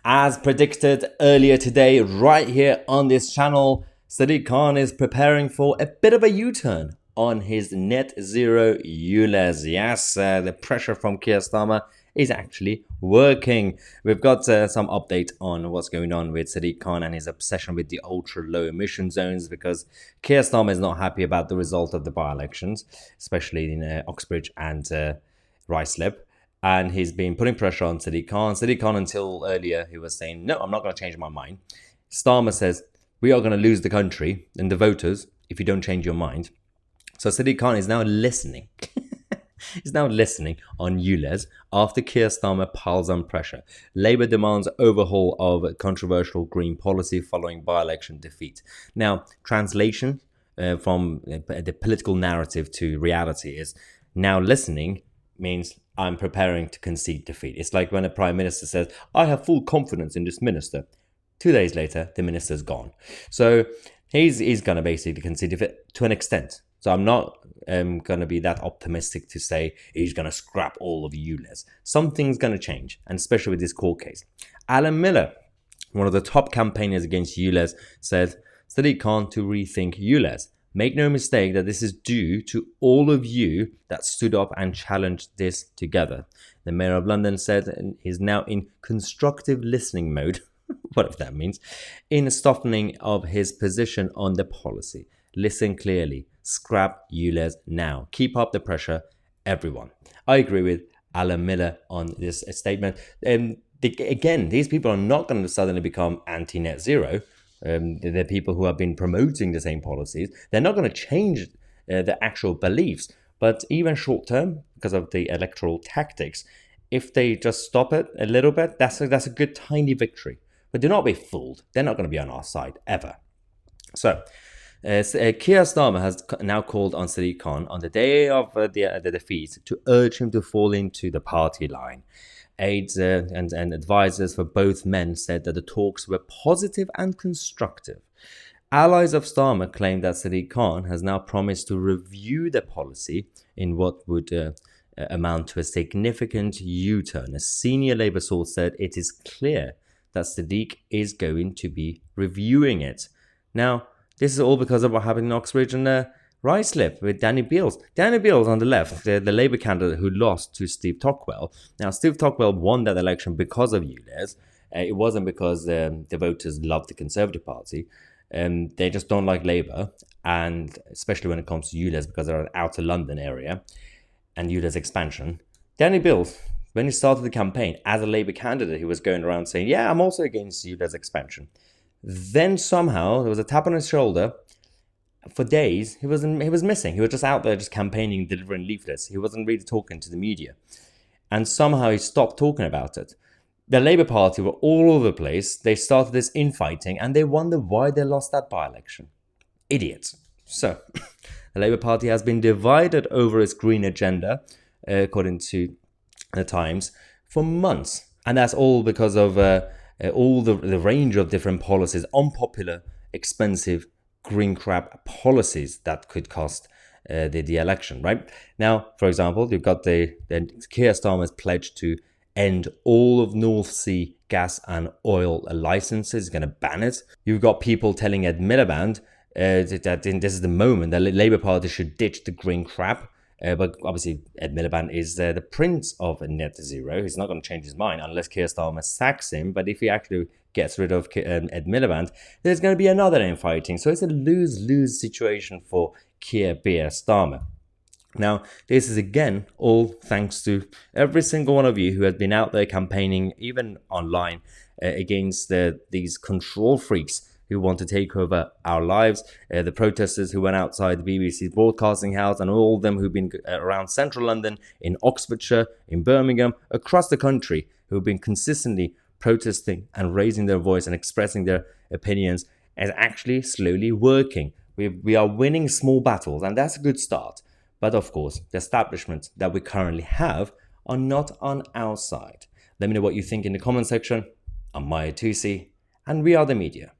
As predicted earlier today, right here on this channel, Sadiq Khan is preparing for a bit of a U-turn on his net zero ULEZ. Yes, the pressure from Keir Starmer is actually working. We've got some update on what's going on with Sadiq Khan and his obsession with the ultra low emission zones, because Keir Starmer is not happy about the result of the by-elections, especially in Oxbridge and Ruislip. And he's been putting pressure on Sadiq Khan. Sadiq Khan, until earlier, he was saying, no, I'm not going to change my mind. Starmer says, we are going to lose the country and the voters if you don't change your mind. So Sadiq Khan is now listening. He's now listening on ULEZ after Keir Starmer piles on pressure. Labour demands overhaul of controversial green policy following by-election defeat. Now, translation from the political narrative to reality is now listening means I'm preparing to concede defeat. It's like when a prime minister says, I have full confidence in this minister. 2 days later, the minister's gone. So he's going to basically concede defeat to an extent. So I'm not going to be that optimistic to say he's going to scrap all of ULEZ. Something's going to change, and especially with this court case. Alan Miller, one of the top campaigners against ULEZ, said Sadiq Khan to rethink ULEZ. Make no mistake that this is due to all of you that stood up and challenged this together. The Mayor of London said he's now in constructive listening mode, whatever that means, in softening of his position on the policy. Listen clearly. Scrap ULEZ now. Keep up the pressure, everyone. I agree with Alan Miller on this statement. Again, these people are not going to suddenly become anti-net zero. They're people who have been promoting the same policies. They're not going to change the actual beliefs, but even short term, because of the electoral tactics, if they just stop it a little bit, that's a good tiny victory. But do not be fooled. They're not going to be on our side ever. So Keir Starmer has now called on Sadiq Khan on the day of the defeat to urge him to fall into the party line. Aides and advisors for both men said that the talks were positive and constructive. Allies of Starmer claimed that Sadiq Khan has now promised to review the policy in what would amount to a significant U-turn. A senior Labour source said it is clear that Sadiq is going to be reviewing it. Now, this is all because of what happened in Oxbridge and Ruislip with Danny Beales. Danny Beales on the left, the Labour candidate who lost to Steve Tocqueville. Now, Steve Tocqueville won that election because of ULEZ. It wasn't because the voters loved the Conservative Party. They just don't like Labour, and especially when it comes to ULEZ, because they're an outer London area and ULEZ expansion. Danny Beales, when he started the campaign as a Labour candidate, he was going around saying, yeah, I'm also against ULEZ expansion. Then somehow there was a tap on his shoulder. For days, he was missing. He was just out there just campaigning, delivering leaflets. He wasn't really talking to the media. And somehow he stopped talking about it. The Labour Party were all over the place. They started this infighting and they wonder why they lost that by-election. Idiots. So, the Labour Party has been divided over its green agenda, according to the Times, for months. And that's all because of all the range of different policies, unpopular, expensive, green crap policies that could cost the election, right? Now, for example, you've got the Keir Starmer's pledge to end all of North Sea gas and oil licenses. He's going to ban it. You've got people telling Ed Miliband that this is the moment the Labour Party should ditch the green crap. But obviously, Ed Miliband is the prince of net zero. He's not going to change his mind unless Keir Starmer sacks him. But if he actually gets rid of Ed Miliband, there's going to be another infighting. So it's a lose-lose situation for Keir Starmer. Now, this is again all thanks to every single one of you who has been out there campaigning, even online, against these control freaks who want to take over our lives, the protesters who went outside the BBC's broadcasting house, and all of them who've been around central London, in Oxfordshire, in Birmingham, across the country, who've been consistently protesting and raising their voice and expressing their opinions, is actually slowly working. We are winning small battles, and that's a good start. But of course, the establishments that we currently have are not on our side. Let me know what you think in the comment section. I'm Mahyar Tousi, and we are the media.